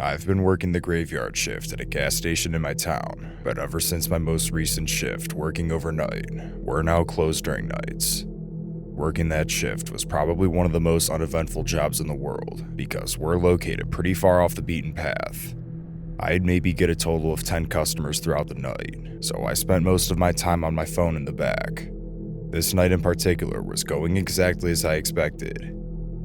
I've been working the graveyard shift at a gas station in my town, but ever since my most recent shift working overnight, we're now closed during nights. Working that shift was probably one of the most uneventful jobs in the world because we're located pretty far off the beaten path. I'd maybe get a total of 10 customers throughout the night, so I spent most of my time on my phone in the back. This night in particular was going exactly as I expected.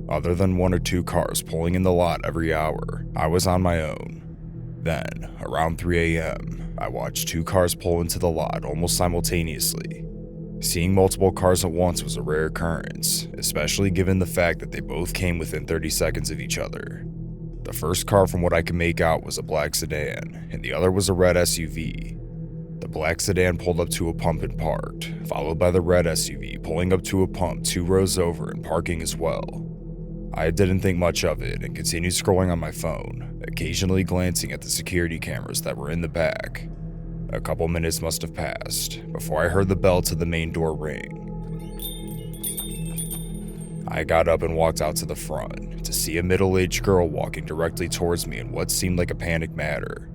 Other than 1 or 2 cars pulling in the lot every hour, I was on my own. Then, around 3 a.m., I watched 2 cars pull into the lot almost simultaneously. Seeing multiple cars at once was a rare occurrence, especially given the fact that they both came within 30 seconds of each other. The first car, from what I could make out, was a black sedan, and the other was a red SUV. The black sedan pulled up to a pump and parked, followed by the red SUV pulling up to a pump 2 rows over and parking as well. I didn't think much of it and continued scrolling on my phone, occasionally glancing at the security cameras that were in the back. A couple minutes must have passed before I heard the bell to the main door ring. I got up and walked out to the front to see a middle-aged girl walking directly towards me in what seemed like a panic manner.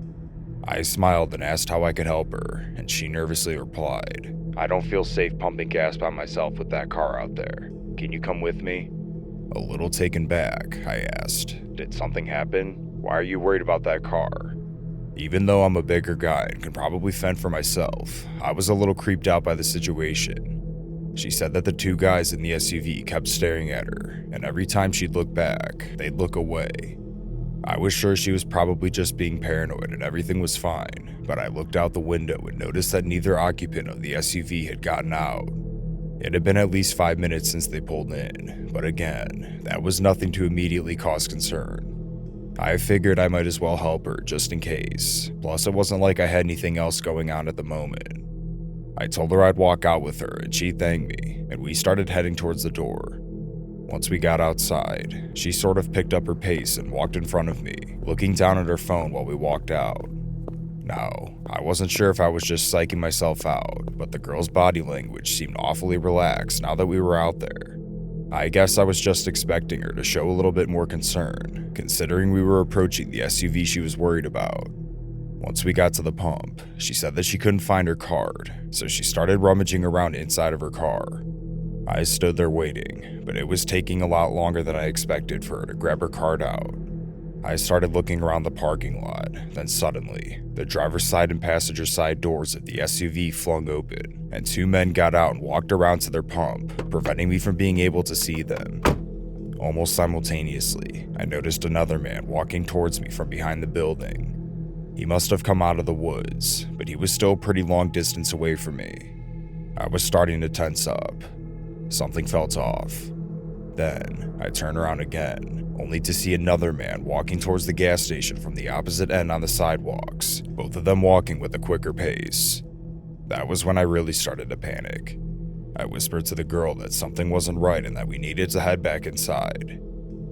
I smiled and asked how I could help her, and she nervously replied, "I don't feel safe pumping gas by myself with that car out there. Can you come with me?" A little taken back, I asked, "Did something happen? Why are you worried about that car?" Even though I'm a bigger guy and can probably fend for myself, I was a little creeped out by the situation. She said that the 2 guys in the SUV kept staring at her, and every time she'd look back, they'd look away. I was sure she was probably just being paranoid and everything was fine, but I looked out the window and noticed that neither occupant of the SUV had gotten out. It had been at least 5 minutes since they pulled in, but again, that was nothing to immediately cause concern. I figured I might as well help her just in case, plus it wasn't like I had anything else going on at the moment. I told her I'd walk out with her and she thanked me, and we started heading towards the door. Once we got outside, she sort of picked up her pace and walked in front of me, looking down at her phone while we walked out. Now, I wasn't sure if I was just psyching myself out, but the girl's body language seemed awfully relaxed now that we were out there. I guess I was just expecting her to show a little bit more concern, considering we were approaching the SUV she was worried about. Once we got to the pump, she said that she couldn't find her card, so she started rummaging around inside of her car. I stood there waiting, but it was taking a lot longer than I expected for her to grab her card out. I started looking around the parking lot, then suddenly, the driver's side and passenger side doors of the SUV flung open, and 2 men got out and walked around to their pump, preventing me from being able to see them. Almost simultaneously, I noticed another man walking towards me from behind the building. He must have come out of the woods, but he was still a pretty long distance away from me. I was starting to tense up. Something felt off. Then, I turned around again, only to see another man walking towards the gas station from the opposite end on the sidewalks, both of them walking with a quicker pace. That was when I really started to panic. I whispered to the girl that something wasn't right and that we needed to head back inside.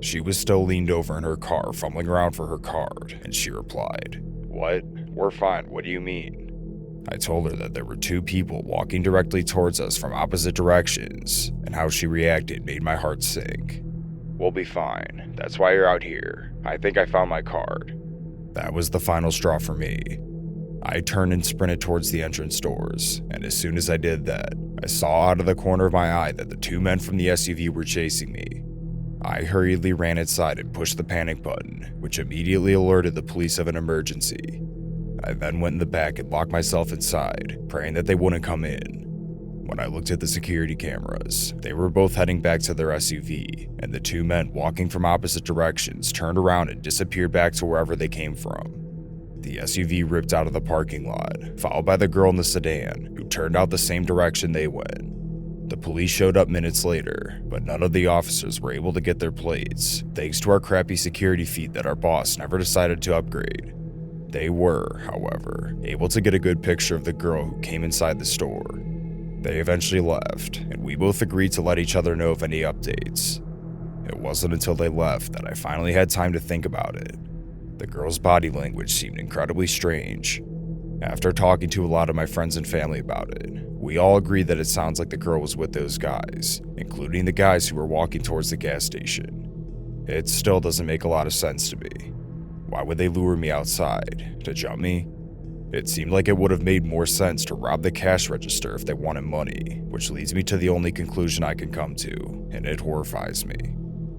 She was still leaned over in her car, fumbling around for her card, and she replied, "What? We're fine, what do you mean?" I told her that there were 2 people walking directly towards us from opposite directions, and how she reacted made my heart sink. "We'll be fine. That's why you're out here. I think I found my card." That was the final straw for me. I turned and sprinted towards the entrance doors, and as soon as I did that, I saw out of the corner of my eye that the 2 men from the SUV were chasing me. I hurriedly ran inside and pushed the panic button, which immediately alerted the police of an emergency. I then went in the back and locked myself inside, praying that they wouldn't come in. When I looked at the security cameras, they were both heading back to their SUV, and the 2 men walking from opposite directions turned around and disappeared back to wherever they came from. The SUV ripped out of the parking lot, followed by the girl in the sedan, who turned out the same direction they went. The police showed up minutes later, but none of the officers were able to get their plates, thanks to our crappy security feed that our boss never decided to upgrade. They were, however, able to get a good picture of the girl who came inside the store. They eventually left, and we both agreed to let each other know of any updates. It wasn't until they left that I finally had time to think about it. The girl's body language seemed incredibly strange. After talking to a lot of my friends and family about it, we all agreed that it sounds like the girl was with those guys, including the guys who were walking towards the gas station. It still doesn't make a lot of sense to me. Why would they lure me outside? To jump me? It seemed like it would have made more sense to rob the cash register if they wanted money, which leads me to the only conclusion I can come to, and it horrifies me.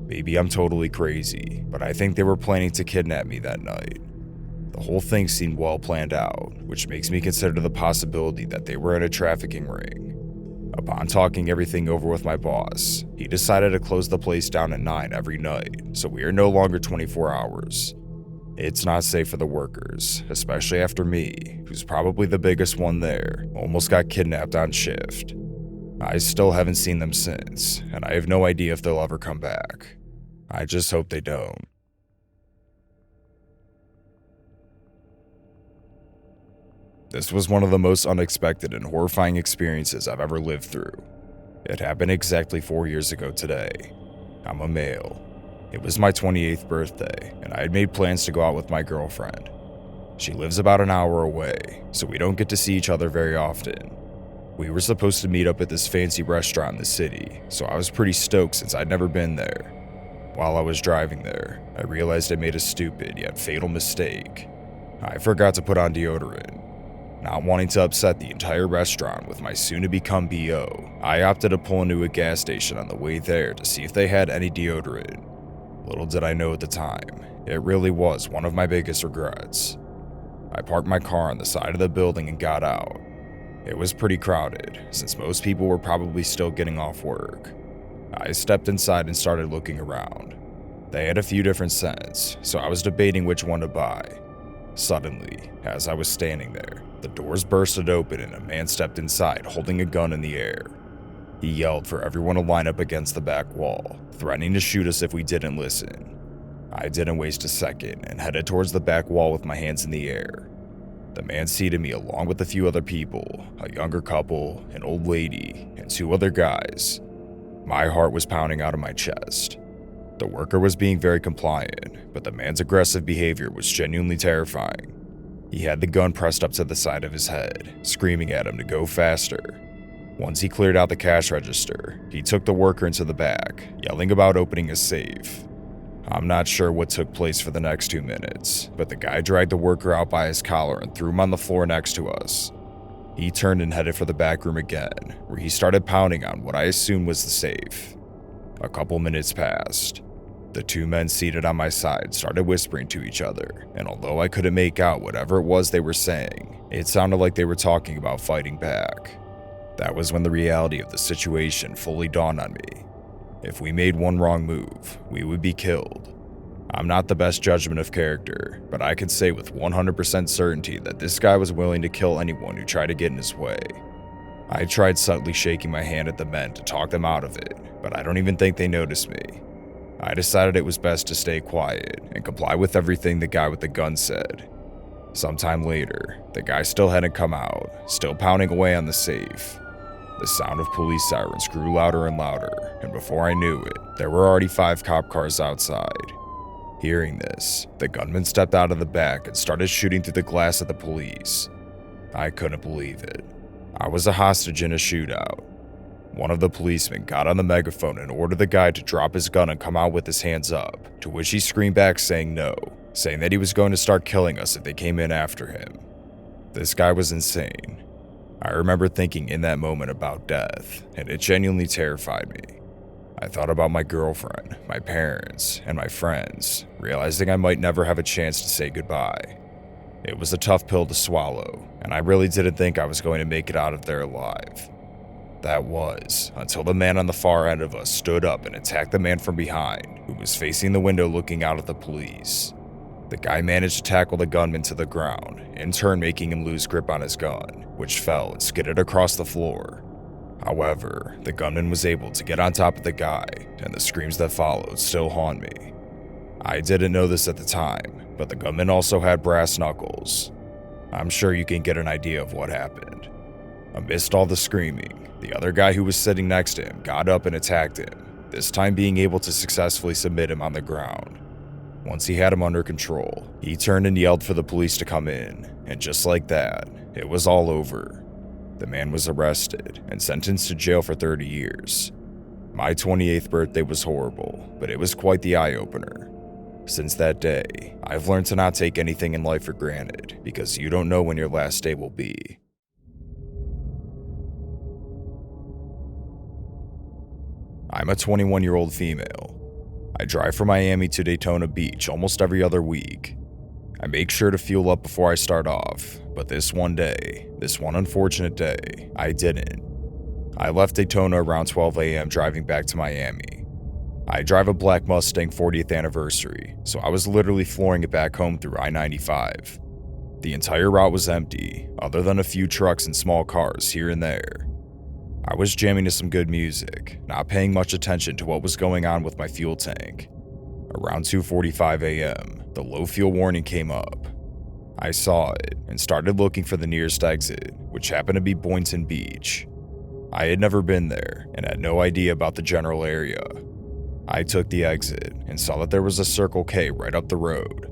Maybe I'm totally crazy, but I think they were planning to kidnap me that night. The whole thing seemed well planned out, which makes me consider the possibility that they were in a trafficking ring. Upon talking everything over with my boss, he decided to close the place down at 9 every night, so we are no longer 24 hours. It's not safe for the workers, especially after me, who's probably the biggest one there, almost got kidnapped on shift. I still haven't seen them since, and I have no idea if they'll ever come back. I just hope they don't. This was one of the most unexpected and horrifying experiences I've ever lived through. It happened exactly 4 years ago today. I'm a male. It was my 28th birthday, and I had made plans to go out with my girlfriend. She lives about an hour away, so we don't get to see each other very often. We were supposed to meet up at this fancy restaurant in the city, so I was pretty stoked since I'd never been there. While I was driving there, I realized I made a stupid yet fatal mistake. I forgot to put on deodorant. Not wanting to upset the entire restaurant with my soon-to-become BO, I opted to pull into a gas station on the way there to see if they had any deodorant. Little did I know at the time, it really was one of my biggest regrets. I parked my car on the side of the building and got out. It was pretty crowded, since most people were probably still getting off work. I stepped inside and started looking around. They had a few different scents, so I was debating which one to buy. Suddenly, as I was standing there, the doors bursted open and a man stepped inside holding a gun in the air. He yelled for everyone to line up against the back wall, threatening to shoot us if we didn't listen. I didn't waste a second and headed towards the back wall with my hands in the air. The man seated me along with a few other people, a younger couple, an old lady, and 2 other guys. My heart was pounding out of my chest. The worker was being very compliant, but the man's aggressive behavior was genuinely terrifying. He had the gun pressed up to the side of his head, screaming at him to go faster. Once he cleared out the cash register, he took the worker into the back, yelling about opening a safe. I'm not sure what took place for the next 2 minutes, but the guy dragged the worker out by his collar and threw him on the floor next to us. He turned and headed for the back room again, where he started pounding on what I assumed was the safe. A couple minutes passed. The 2 men seated on my side started whispering to each other, and although I couldn't make out whatever it was they were saying, it sounded like they were talking about fighting back. That was when the reality of the situation fully dawned on me. If we made one wrong move, we would be killed. I'm not the best judgment of character, but I can say with 100% certainty that this guy was willing to kill anyone who tried to get in his way. I tried subtly shaking my hand at the men to talk them out of it, but I don't even think they noticed me. I decided it was best to stay quiet and comply with everything the guy with the gun said. Sometime later, the guy still hadn't come out, still pounding away on the safe. The sound of police sirens grew louder and louder, and before I knew it, there were already 5 cop cars outside. Hearing this, the gunman stepped out of the back and started shooting through the glass at the police. I couldn't believe it. I was a hostage in a shootout. One of the policemen got on the megaphone and ordered the guy to drop his gun and come out with his hands up, to which he screamed back saying no, saying that he was going to start killing us if they came in after him. This guy was insane. I remember thinking in that moment about death, and it genuinely terrified me. I thought about my girlfriend, my parents, and my friends, realizing I might never have a chance to say goodbye. It was a tough pill to swallow, and I really didn't think I was going to make it out of there alive. That was, until the man on the far end of us stood up and attacked the man from behind, who was facing the window looking out at the police. The guy managed to tackle the gunman to the ground, in turn making him lose grip on his gun, which fell and skidded across the floor. However, the gunman was able to get on top of the guy, and the screams that followed still haunt me. I didn't know this at the time, but the gunman also had brass knuckles. I'm sure you can get an idea of what happened. Amidst all the screaming, the other guy who was sitting next to him got up and attacked him, this time being able to successfully submit him on the ground. Once he had him under control, he turned and yelled for the police to come in, and just like that, it was all over. The man was arrested and sentenced to jail for 30 years. My 28th birthday was horrible, but it was quite the eye-opener. Since that day, I've learned to not take anything in life for granted because you don't know when your last day will be. I'm a 21-year-old female. I drive from Miami to Daytona Beach almost every other week. I make sure to fuel up before I start off, but this one unfortunate day, I didn't. I left Daytona around 12 a.m. driving back to Miami. I drive a black Mustang 40th anniversary, so I was literally flooring it back home through I-95. The entire route was empty, other than a few trucks and small cars here and there. I was jamming to some good music, not paying much attention to what was going on with my fuel tank. Around 2:45 a.m., the low fuel warning came up. I saw it and started looking for the nearest exit, which happened to be Boynton Beach. I had never been there and had no idea about the general area. I took the exit and saw that there was a Circle K right up the road.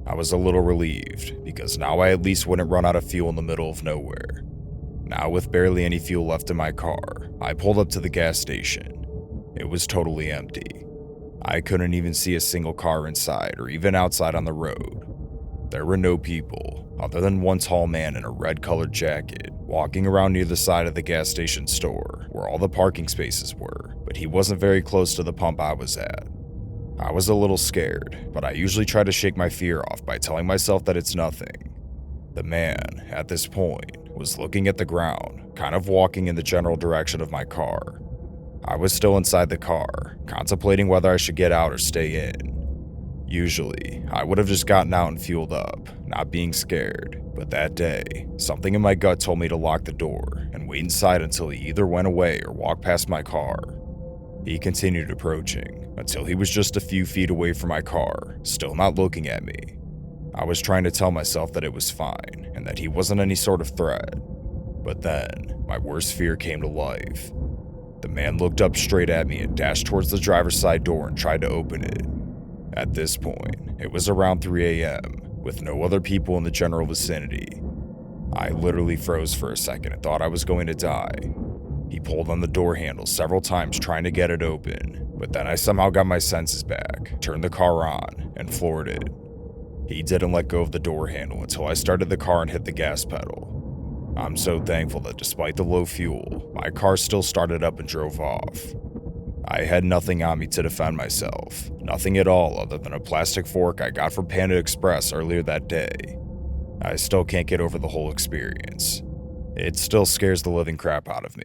I was a little relieved because now I at least wouldn't run out of fuel in the middle of nowhere. Now with barely any fuel left in my car, I pulled up to the gas station. It was totally empty. I couldn't even see a single car inside or even outside on the road. There were no people, other than one tall man in a red-colored jacket, walking around near the side of the gas station store, where all the parking spaces were, but he wasn't very close to the pump I was at. I was a little scared, but I usually try to shake my fear off by telling myself that it's nothing. The man, at this point, was looking at the ground, kind of walking in the general direction of my car. I was still inside the car, contemplating whether I should get out or stay in. Usually, I would have just gotten out and fueled up, not being scared, but that day, something in my gut told me to lock the door and wait inside until he either went away or walked past my car. He continued approaching until he was just a few feet away from my car, still not looking at me. I was trying to tell myself that it was fine and that he wasn't any sort of threat. But then, my worst fear came to life. The man looked up straight at me and dashed towards the driver's side door and tried to open it. At this point, it was around 3 a.m., with no other people in the general vicinity. I literally froze for a second and thought I was going to die. He pulled on the door handle several times trying to get it open, but then I somehow got my senses back, turned the car on, and floored it. He didn't let go of the door handle until I started the car and hit the gas pedal. I'm so thankful that despite the low fuel, my car still started up and drove off. I had nothing on me to defend myself, nothing at all other than a plastic fork I got from Panda Express earlier that day. I still can't get over the whole experience. It still scares the living crap out of me.